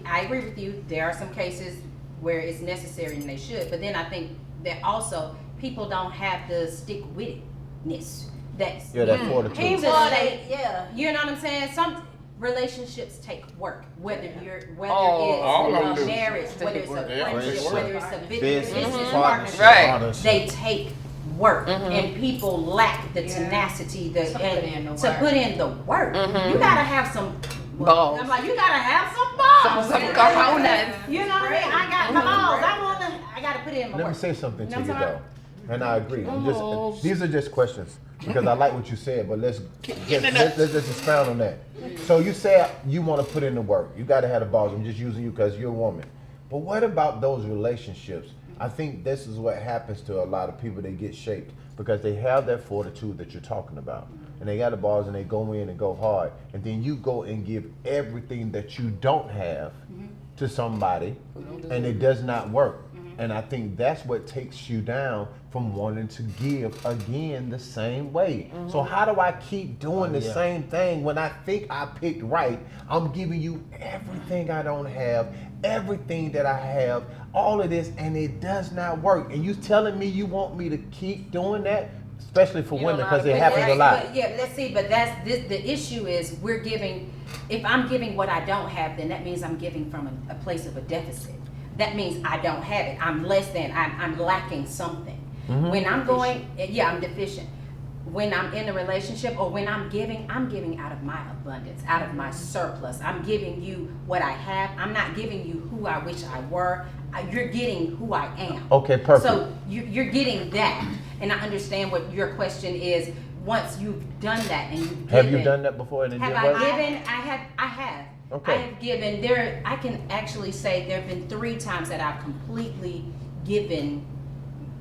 I agree with you. There are some cases where it's necessary and they should, but then I think that also people don't have the stick-with-itness. That's That fortitude. You know what I'm saying? Some relationships take work, whether all of them it's do. a marriage, whether it's a Yeah. friendship, whether it's a Business, business partnership, partnership. all that shit. They take work, and people lack the tenacity to put in the work. You gotta have some Balls. I'm like, you gotta have some balls. Some cojones. You know what I mean? I got my balls. I gotta put in my Let work. me say something to You you know what I'm though, and I agree. These are just questions because I like what you said, but let's expound on that. So you said you want to put in the work. You got to have the balls. I'm just using you because you're a woman. But what about those relationships? I think this is what happens to a lot of people. They get shaped because they have that fortitude that you're talking about, and they got the balls and they go in and go hard, and then you go and give everything that you don't have to somebody, and it does not work. And I think that's what takes you down from wanting to give again the same way. So how do I keep doing the same thing when I think I picked right? I'm giving you everything I don't have, everything that I have, all of this, and it does not work. And you telling me you want me to keep doing that? Especially for women, because it happens a lot. But let's see. But the issue is we're giving. If I'm giving what I don't have, then that means I'm giving from a place of a deficit. That means I don't have it. I'm less than. I'm lacking something. When I'm going, I'm deficient. When I'm in a relationship or when I'm giving out of my abundance, out of my surplus. I'm giving you what I have. I'm not giving you who I wish I were. You're getting who I am. Okay, perfect. So you're getting that. And I understand what your question is. Once you've done that and you've given. Have you done that before and it Have didn't I work? given? I have. Okay. I have given. I can actually say there have been 3 times that I've completely given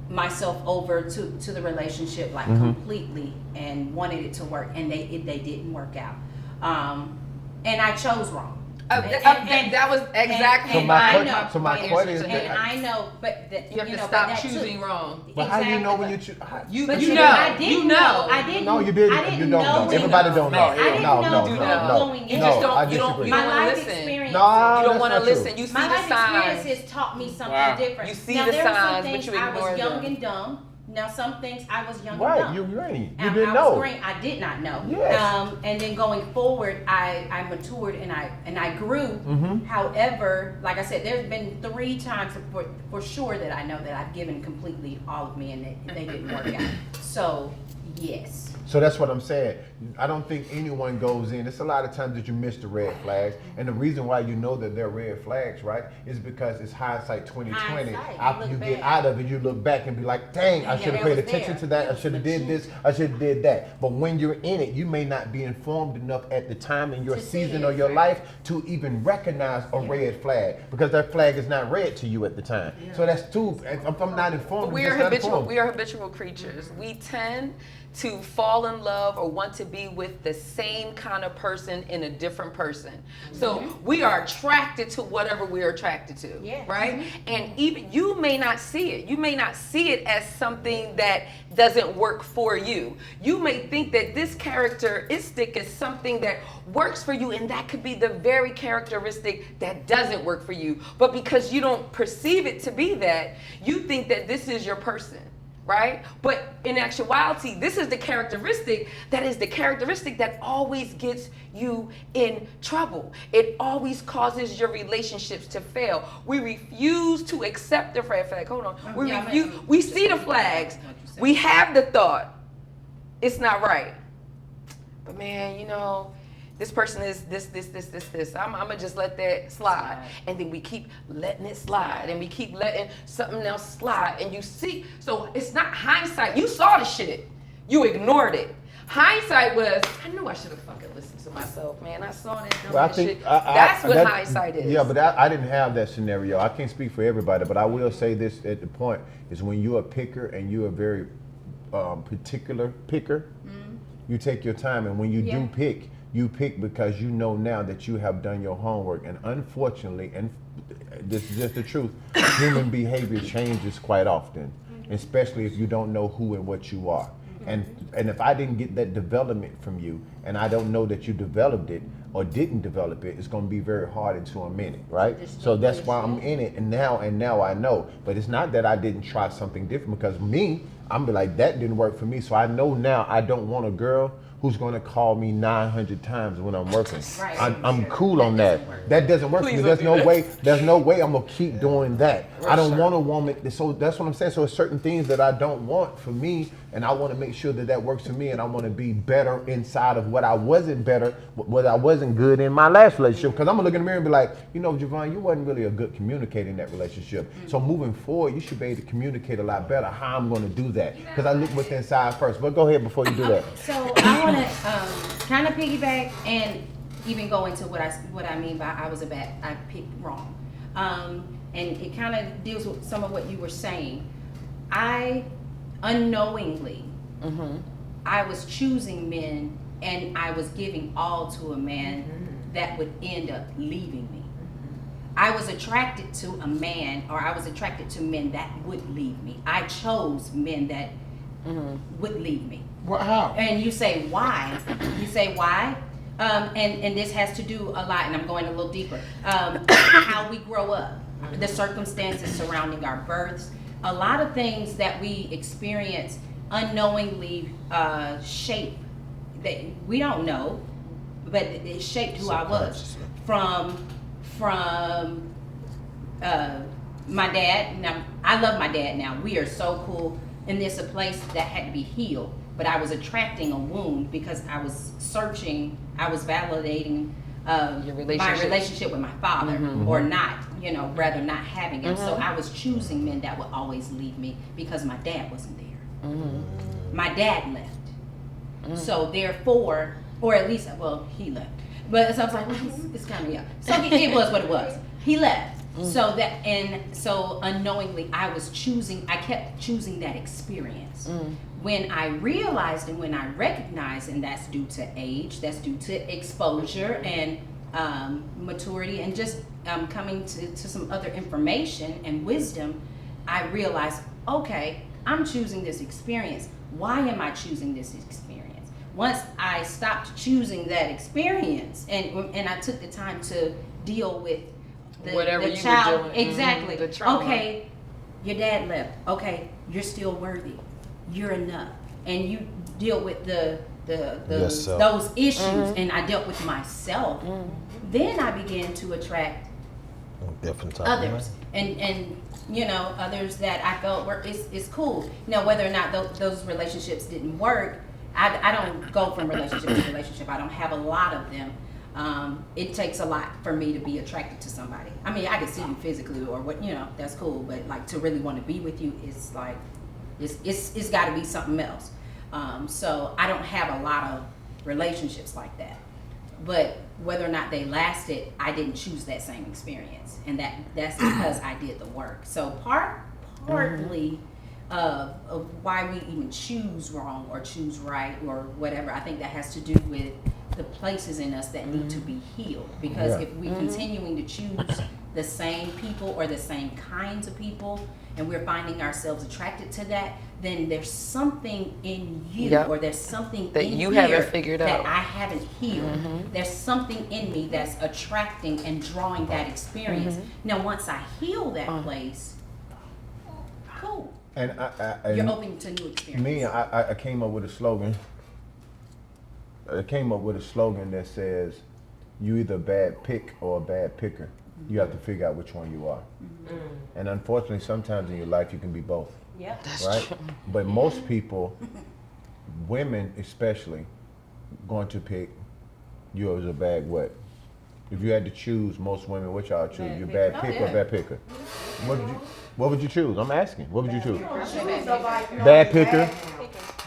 myself over to the relationship like completely and wanted it to work, and they didn't work out. And I chose wrong. That was exactly So my my point is answer to that- him. And I know, but You have to stop choosing wrong. But how do you know when you choose? But you know. I didn't know. I didn't. No, you didn't. I didn't You don't know. when- Everybody don't know. I didn't No, know no, from no, going You in. just No, I don't. You don't. disagree. You My don't want life to listen. experience. No, You don't that's want to not true. listen. You see My the life signs. experience has taught me something Wow. different. You see now, the there were some signs, but things you I ignore was young them. and dumb. Now, some things I was young and Right, dumb. you ain't. You I didn't was know. green. I did not know. Yes. And then going forward, I matured and I grew. However, like I said, there's been 3 times for sure that I know that I've given completely all of me and they didn't work out. So, yes. So that's what I'm saying. I don't think anyone goes in. It's a lot of times that you miss the red flags. And the reason why you know that they're red flags, right, is because it's hindsight 2020. Hindsight. After You you look get back. out of it, you look back and be like, dang, I Yeah, should have that paid was attention there. to that. It I was should have did mature. this. I should have did that. But when you're in it, you may not be informed enough at the time in your To see season it, or your right. life to even recognize a red flag, because that flag is not red to you at the time. So that's too, if I'm not informed, We I'm are just not habitual. informed. We are habitual creatures. We tend to fall in love or want to be with the same kind of person in a different person. So we are attracted to whatever we are attracted to, Yeah. right? And even you may not see it. You may not see it as something that doesn't work for you. You may think that this characteristic is something that works for you, and that could be the very characteristic that doesn't work for you. But because you don't perceive it to be that, you think that this is your person. Right? But in actuality, this is the characteristic that always gets you in trouble. It always causes your relationships to fail. We refuse to accept the red flag. Hold on. We see the flags. We have the thought. It's not right. But man, you know, this person is this. I'm gonna just let that slide. And then we keep letting it slide. And we keep letting something else slide. And you see, so it's not hindsight. You saw the shit. You ignored it. Hindsight was, I knew I should have fucking listened to myself, man. I saw that dumb Well, I ass think shit. That's what that- hindsight is. Yeah, but I didn't have that scenario. I can't speak for everybody, but I will say this at the point is when you're a picker and you're a very particular picker, you take your time, and when you do pick, you pick because you know now that you have done your homework. And unfortunately, and this is just the truth, human behavior changes quite often, especially if you don't know who and what you are. And if I didn't get that development from you, and I don't know that you developed it or didn't develop it, it's going to be very hard into a minute, right? So that's why I'm in it, and now I know. But it's not that I didn't try something different, because I'm be like, that didn't work for me. So I know now I don't want a girl who's going to call me 900 times when I'm working. Right. I'm cool on that. That doesn't work for me. Please There's don't no do way. There's no way I'm gonna keep doing that. I don't Sure. want a woman. So that's what I'm saying. So there's certain things that I don't want for me, and I want to make sure that that works for me, and I want to be better inside of what I wasn't good in my last relationship. Because I'm gonna look in the mirror and be like, you know, Jevon, you wasn't really a good communicator in that relationship. So moving forward, you should be able to communicate a lot better how I'm gonna do that. Because I look within inside first. But go ahead before you do that. So I want to kind of piggyback and even go into what I mean by I picked wrong, and it kind of deals with some of what you were saying. I unknowingly, I was choosing men, and I was giving all to a man that would end up leaving me. I was attracted to a man, or I was attracted to men that would leave me. I chose men that would leave me. Well, how? And you say why? You say why? And this has to do a lot, and I'm going a little deeper. How we grow up, the circumstances surrounding our births, a lot of things that we experience unknowingly shape that we don't know, but it shaped who I was. From my dad. Now I love my dad. Now we are so cool, and there's a place that had to be healed. But I was attracting a wound because I was searching, I was validating Your my relationship with my father, or not, rather not having him. So I was choosing men that would always leave me because my dad wasn't there. My dad left. So therefore, or at least, well, he left. But so I was like, well, it's kind of young. So it was what it was. He left. So unknowingly I kept choosing that experience. When I realized and when I recognized, and that's due to age, that's due to exposure and maturity, and just coming to some other information and wisdom, I realized, okay, I'm choosing this experience. Why am I choosing this experience? Once I stopped choosing that experience and I took the time to deal with Whatever the you child, were doing. exactly. The trauma. Okay, your dad left. Okay, you're still worthy. You're enough, and you deal with Yourself. those issues, and I dealt with myself. Then I began to attract Different type others, and others that I felt were is cool. Now, whether or not those relationships didn't work, I don't go from relationship to relationship. I don't have a lot of them. It takes a lot for me to be attracted to somebody. I mean, I can see you physically or what, that's cool, but like to really want to be with you is like, it's got to be something else. So I don't have a lot of relationships like that. But whether or not they lasted, I didn't choose that same experience, and that's because I did the work. So partly of why we even choose wrong or choose right or whatever, I think that has to do with the places in us that need to be healed. Because if we're continuing to choose the same people or the same kinds of people, and we're finding ourselves attracted to that, then there's something in you, or there's something that in you here haven't figured that out. I haven't healed. There's something in me that's attracting and drawing that experience. Now, once I heal that place, cool. And You're open to new experiences. Me, I came up with a slogan. I came up with a slogan that says, "You either a bad pick or a bad picker. You have to figure out which one you are." And unfortunately, sometimes in your life you can be both. Yep. Right? But most people, women especially, going to pick you as a bad what? If you had to choose, most women, what y'all choose? Bad You picker. bad pick or bad picker? What would you choose? I'm asking. What would you choose? Bad Bad picker?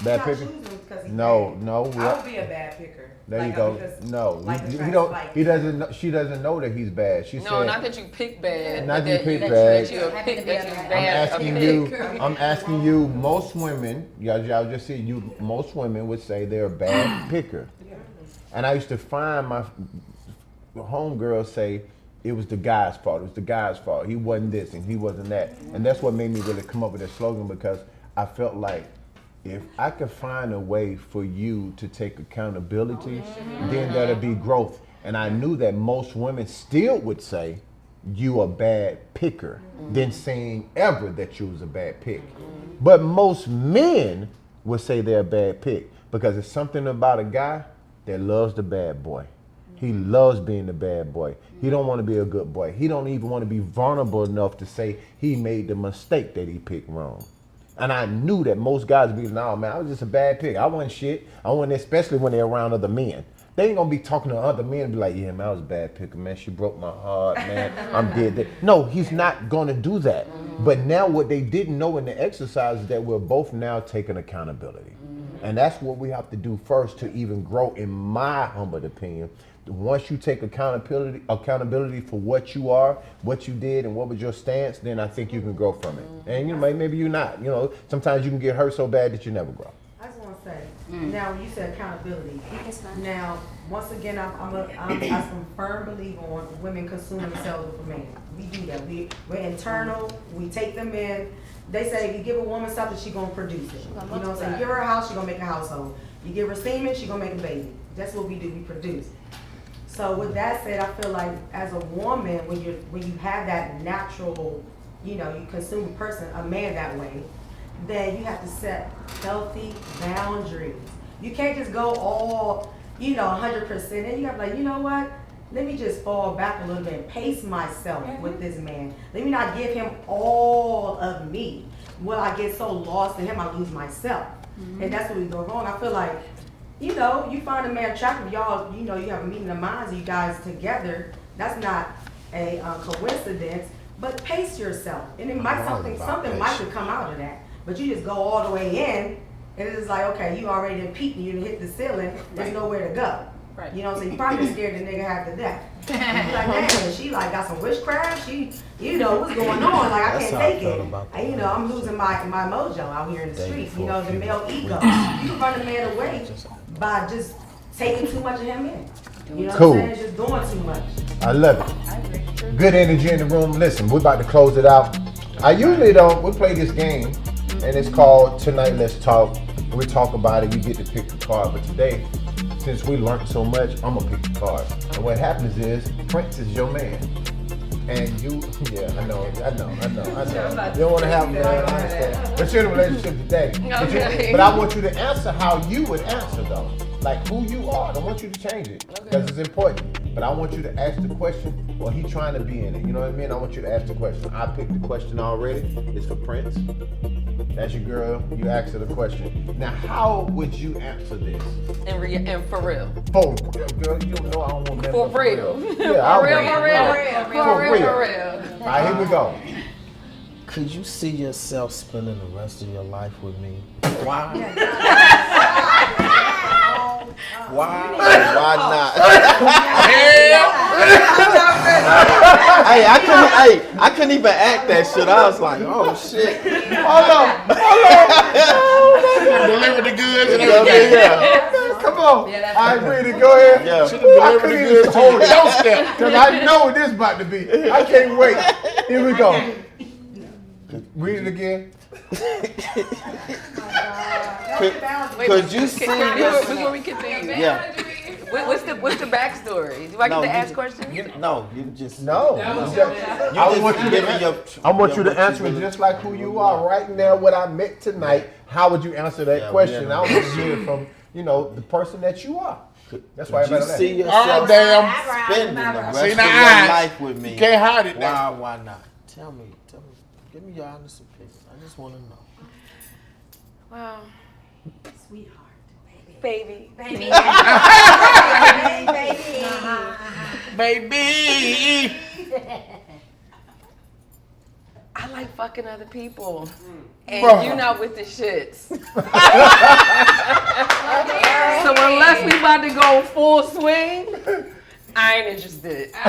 Bad picker? No. I would be a bad picker. There Like, you go. because, No, like, he attracts, don't. like- He doesn't. She doesn't know that he's bad. She No, said. not that you pick bad. Not but you that pick that bad. you a pick, that you I'm bad. I'm asking a you. pick. I'm asking you. Most women, y'all just see you. Most women would say they're a bad picker, and I used to find my homegirls say it was the guy's fault. It was the guy's fault. He wasn't this and he wasn't that, and that's what made me really come up with that slogan, because I felt like if I could find a way for you to take accountability, then that'll be growth. And I knew that most women still would say you a bad picker than saying ever that you was a bad pick. But most men would say they're a bad pick because it's something about a guy that loves the bad boy. He loves being the bad boy. He don't want to be a good boy. He don't even want to be vulnerable enough to say he made the mistake that he picked wrong. And I knew that most guys would be, "No, man, I was just a bad pick. I wasn't shit." I wasn't, especially when they're around other men. They ain't gonna be talking to other men and be like, "Yeah, man, I was a bad picker, man. She broke my heart, man. I'm dead." No, he's not gonna do that. But now what they didn't know in the exercise is that we're both now taking accountability. And that's what we have to do first to even grow, in my humble opinion. Once you take accountability for what you are, what you did, and what was your stance, then I think you can grow from it. And maybe you're not. Sometimes you can get hurt so bad that you never grow. I just want to say, now when you said accountability, now once again, I'm a firm believer on women consume themselves with a man. We do that. We're internal. We take them in. They say if you give a woman something, she gonna produce it. You know what I'm saying? You give her a house, she gonna make a household. You give her semen, she gonna make a baby. That's what we do. We produce. So with that said, I feel like as a woman, when you have that natural, you consume a person, a man that way, then you have to set healthy boundaries. You can't just go all, 100%. And you have to be like, you know what? Let me just fall back a little bit and pace myself with this man. Let me not give him all of me. Will I get so lost in him, I lose myself. And that's where we go wrong. I feel like, you find a man attractive, y'all, you have a meeting of minds, you guys together. That's not a coincidence, but pace yourself. And it might something might could come out of that. But you just go all the way in, and it's like, okay, you already done peaked and you done hit the ceiling, there's nowhere to go. Right. You know what I'm saying? You probably scared the nigga after that. Like, man, she like got some witchcraft. She, you know, what's going on? Like, I That's can't how I take felt it. about And, you know, I'm losing my mojo out here in the Thank you streets. for You know, a the few male ego. weeks. You can run a man away by just taking too much of him in. You know Cool. what I'm saying? Just doing too much. I love it. Good energy in the room. Listen, we're about to close it out. I usually don't. We play this game, and it's called Tonight Let's Talk. We talk about it. You get to pick the card. But today, since we learned so much, I'm gonna pick the card. And what happens is, Prince is your man. And you, yeah, I know. You don't want to have, I understand. But you're in a relationship today. Okay. But I want you to answer how you would answer though. Like who you are. I don't want you to change it. Because it's important. But I want you to ask the question, well, he trying to be in it. You know what I mean? I want you to ask the question. I picked the question already. It's for Prince. That's your girl. You asked her the question. Now, how would you answer this? And for real. For girl, you don't know I don't want that. For real. Yeah, I'll wait. For real. All right, here we go. Could you see yourself spending the rest of your life with me? Why? Why? Why not? I couldn't even act that shit. I was like, oh shit. Hold on. Deliver the goods and Yeah, everything. yeah. Come on. I agree to go ahead. Yeah. Should have I delivered the couldn't goods even to hold your it. doorstep. Because I know what this about to be. I can't wait. Here we go. Read it again. Could you see yourself? Before we continue. Yeah. What's the backstory? Do I get to ask questions? No, you just No. I want you giving to, I want you to answer it just like who you are right now. What I met tonight. How would you answer that Yeah, question? yeah. I want to hear it from the person that you are. That's why Could you everybody see laugh. Oh, yourself damn. spending the rest See of the your eyes. life with me? You can't hide it now. Why not? Tell me. Give me your honest opinion. I just want to know. Wow. Sweetheart. Baby. Baby. Baby. I like fucking other people. And Bruh. you not with the shits. So unless we about to go full swing, I ain't interested. I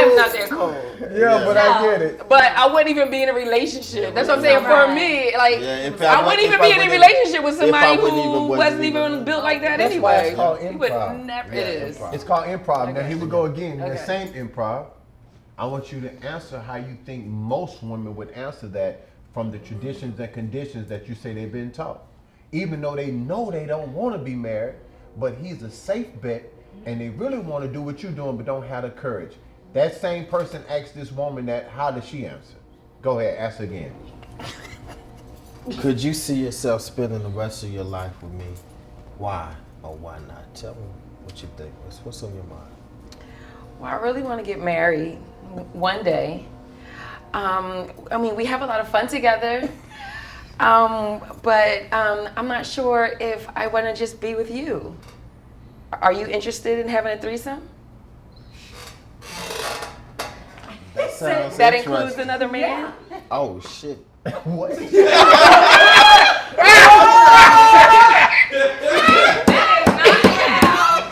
am not that cold. Yeah, but I get it. But I wouldn't even be in a relationship. That's what I'm saying. For me, like, Yeah, if I I wouldn't even if be I in a wouldn't- relationship with if I somebody wouldn't who even- wasn't even built like that That's why anyway. it's called You would improv. never. Yeah, It is. improv. It's called improv. Now here we go again. Okay. The same improv. I want you to answer how you think most women would answer that from the traditions and conditions that you say they've been taught. Even though they know they don't want to be married, but he's a safe bet and they really want to do what you're doing but don't have the courage. That same person asked this woman that, how does she answer? Go ahead, ask again. Could you see yourself spending the rest of your life with me? Why or why not? Tell me what you think. What's on your mind? Well, I really want to get married one day. I mean, we have a lot of fun together. But I'm not sure if I want to just be with you. Are you interested in having a threesome? That sounds That interesting. includes another man? Oh shit. What?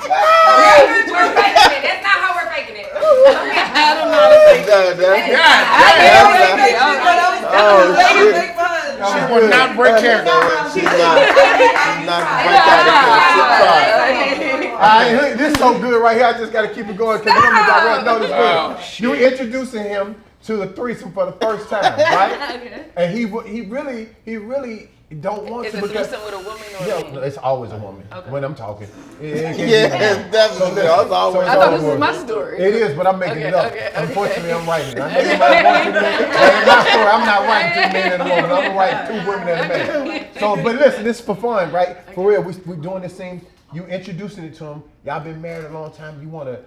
We're faking it. That's not how we're faking it. I don't know how to think. Oh shit. She will not break character. She's not break out of character. All right, this is so good right here. I just got to keep it going because this good. You introducing him to the threesome for the first time, right? Okay. And he really don't want Is to a because threesome with a woman or a yeah, man? it's always a woman when I'm talking. It can't be Yeah, a man. definitely. I was always. I thought this was my story. It is, but I'm making Okay, it up. okay. Unfortunately, I'm writing it. I know you might want to, but in my story, I'm not writing 2 men and a woman. I'm gonna write 2 women and a man. So, but listen, this is for fun, right? For real, we doing this thing. You introducing it to him. Y'all been married a long time. You want to,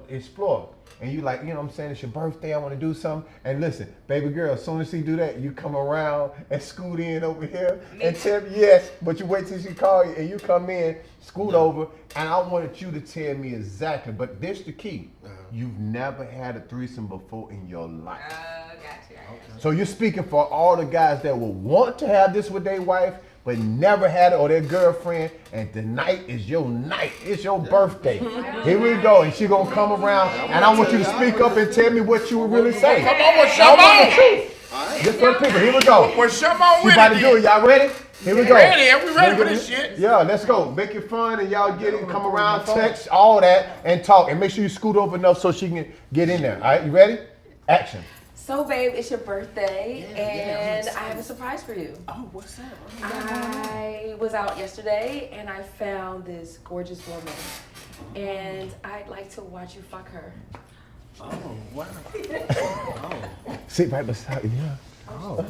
explore. And you like, what I'm saying, it's your birthday, I want to do something. And listen, baby girl, as soon as he do that, you come around and scoot in over here and tell me yes, but you wait till she call you and you come in, scoot over, and I wanted you to tell me exactly, but this the key. You've never had a threesome before in your life. Gotcha. So you're speaking for all the guys that will want to have this with their wife, but never had it, or their girlfriend, and tonight is your night. It's your birthday. Here we go, and she gonna come around, and I want you to speak up and tell me what you would really say. Come on, what's your mouth? Just for the people, here we go. What's your mouth We about to do it, y'all ready? Here we go. Ready, we ready for this shit. Yeah, let's go. Make it fun, and y'all get it, come around, text, all that, and talk, and make sure you scoot over enough so she can get in there. All right, you ready? Action. So, babe, it's your birthday, and I have a surprise for you. Oh, what's that? I was out yesterday, and I found this gorgeous woman, and I'd like to watch you fuck her. Oh, wow. Sit right beside you. Yeah. Oh.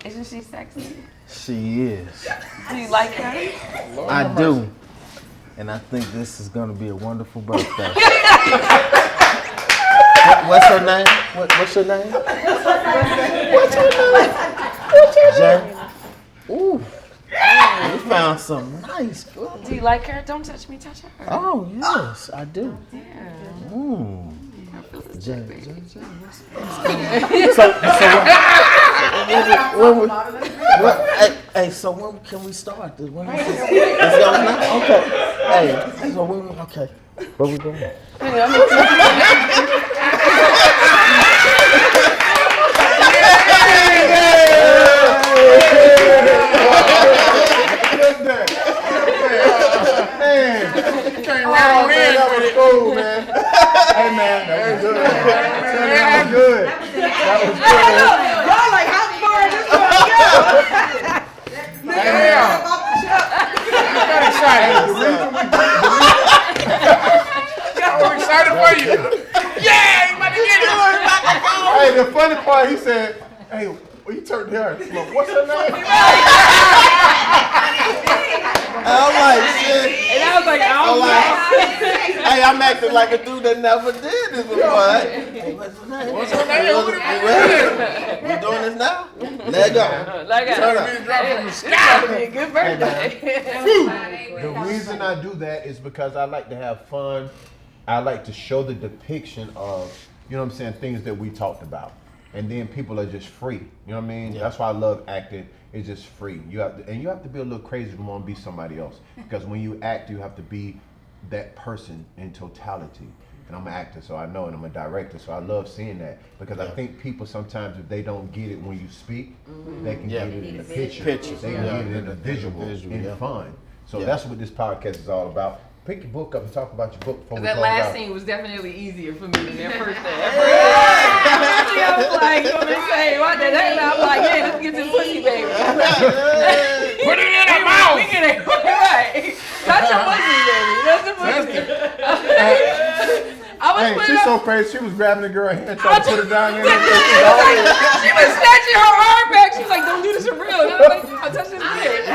Isn't she sexy? She is. Do you like her? I do. And I think this is going to be a wonderful birthday. What's her name? What's your name? What's your name? Jay? Ooh. You found some nice girl. Do you like her? Don't touch me, touch her. Oh, yes, I do. Yeah. Ooh. Jay. So when can we start? Let's go now? Okay. Hey, so when, okay. Where we going? Hey man, that was good. That was good. That was good. Y'all like, how far is this going to go? Damn. I got excited. I'm excited for you. Yeah, you about to get it. Hey, the funny part, he said, hey, well, you turned to her. What's her name? I'm like, shit. And I was like, I don't know. Hey, I'm acting like a dude that never did this before. Hey, what's her name? What's her name? You doing this now? Let go. Like Turn up. it's gonna be a good birthday. The reason I do that is because I like to have fun. I like to show the depiction of, you know what I'm saying, things that we talked about. And then people are just free. You know what I mean? Yeah. That's why I love acting. It's just free. You have to be a little crazy to want to be somebody else. Because when you act, you have to be that person in totality. And I'm an actor, so I know, and I'm a director, so I love seeing that. Because I think people sometimes, if they don't get it when you speak, they can get it in the picture. They can get it in the visual, in fun. So that's what this podcast is all about. Pick your book up and talk about your book before we That close last out. scene was definitely easier for me than that first day. I was like, what they say? What the hell? I'm like, yeah, let's get this pussy, baby. Put it in her mouth. We get it right. Touch your pussy, baby. That's the pussy. Hey, she's so crazy. She was grabbing the girl's hand, trying to put her down there. She was snatching her arm back. She was like, don't do this for real. And I was like, I'll touch this dick.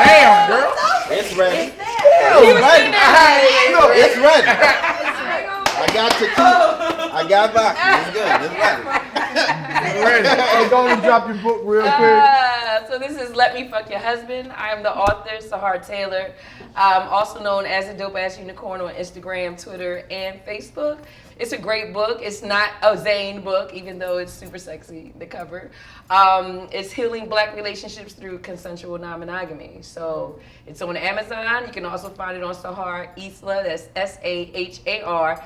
Damn, girl. It's ready. Look, It's ready. I got to keep. I got back. It's good. It's ready. Hey, go and drop your book real quick. So this is Let Me Fuck Your Husband. I am the author, Sahar Taylor, also known as a Dope Ass Unicorn on Instagram, Twitter, and Facebook. It's a great book. It's not a Zane book, even though it's super sexy, the cover. It's healing Black relationships through consensual non-monogamy. So it's on Amazon. You can also find it on Sahar Isla, that's SAHARISLAH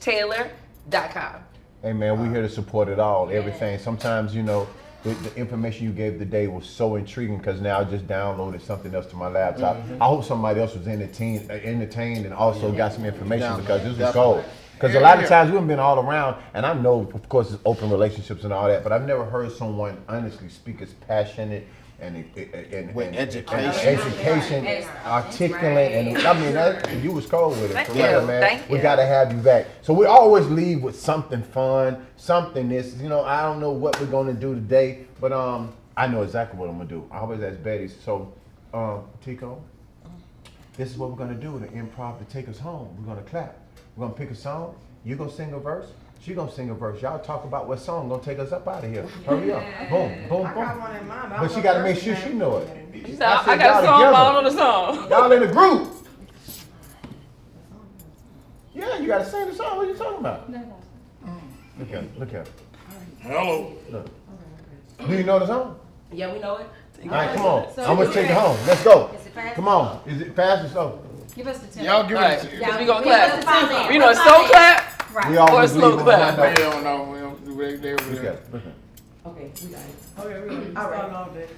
Taylor.com. Hey man, we're here to support it all, everything. Sometimes, you know, the information you gave today was so intriguing because now I just downloaded something else to my laptop. I hope somebody else was entertained and also got some information because this was gold. Because a lot of times we've been all around, and I know, of course, it's open relationships and all that, but I've never heard someone honestly speak as passionate and with education, articulate, and I mean, you was cold with it. Thank for you. real, man. Thank We you. got to have you back. So we always leave with something fun, something this. You know, I don't know what we're gonna do today, but I know exactly what I'm gonna do. I always ask Betty. So, Tico, this is what we're gonna do to improv to take us home. We're gonna clap. We're gonna pick a song. You gonna sing a verse. She gonna sing a verse. Y'all talk about what song gonna take us up out of here. Hurry up. Boom, boom, I got boom. one in mind, But she gotta make sure she know it. I got a song following on the song. Y'all in the group. Yeah, you gotta sing the song. What are you talking about? Look at it. Hello. Look. Do you know the song? Yeah, we know it. All right, come on. So I'm gonna is take it- it home. Let's go. Is it fast? Come on. Is it fast or slow? Give us the tempo. Y'all give All right, it. we gonna Give us the clap. tempo. You know, a slow clap. Right. We always slow leave on clap. high We note. don't know. We don't do they over Look there. at it, look at it. Okay, we got it. Okay, we All right. all day.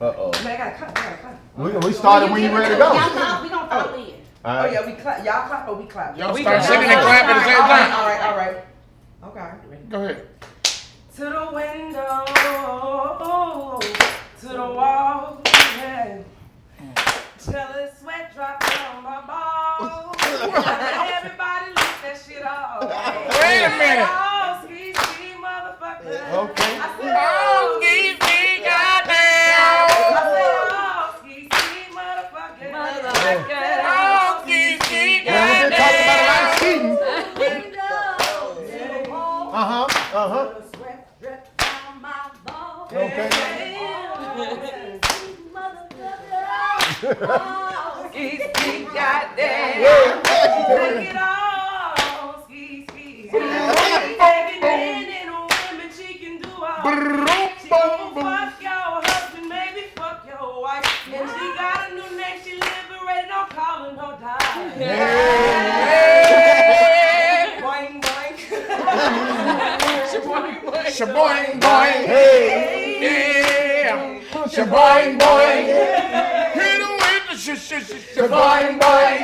Uh-oh. Man, I gotta cut. We started when you ready to go. Y'all know, we gonna follow in. All Oh right. yeah, we clap. Y'all clap or we clap? Y'all We start got- singing and clap at the same time. All right. Okay. Go ahead. To the window, to the wall, yeah. Till the sweat drops on my balls. Everybody lift that shit off. Wait a minute. Oh, ski, motherfucker. Okay. I said, oh, ski, goddamn. I said, oh, ski, motherfucker. Oh, ski, Yeah, we've been talking about a lot of cheating. goddamn. Uh-huh. Sweat drip down my balls. Okay. Ski, goddamn. Take it all, ski. Taking in women, she can do all. She gon' fuck your husband, maybe fuck your wife. And she got a new name, she liberated, I'm calling her die. Boing, boing. Shaboing boing. Hey. Yeah. Shaboing boing. Hit him with the shaboing boing.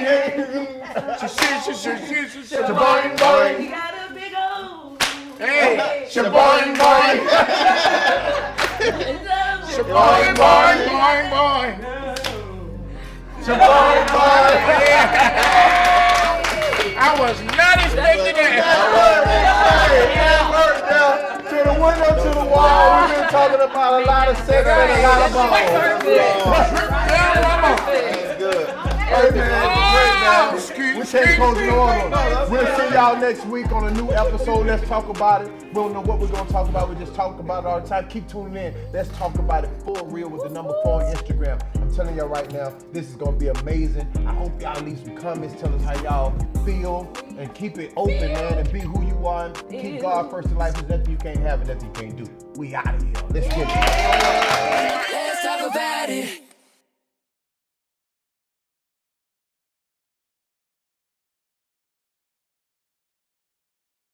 Shaboing boing. He got a big old. Hey, shaboing boing. Shaboing boing boing boing. Shaboing boing. I was not expecting that. To the window, to the wall. We've been talking about a lot of sex and a lot of balls. That's good. Hey man, great man. We can't close no on. We'll see y'all next week on a new episode. Let's talk about it. We don't know what we're gonna talk about. We just talk about it all the time. Keep tuning in. Let's talk about it for real with the number 4 on Instagram. I'm telling y'all right now, this is gonna be amazing. I hope y'all leave some comments. Tell us how y'all feel and keep it open, man, and be who you are. And keep God first in life. There's nothing you can't have and nothing you can't do. We out of here. Let's get it. Let's talk about it.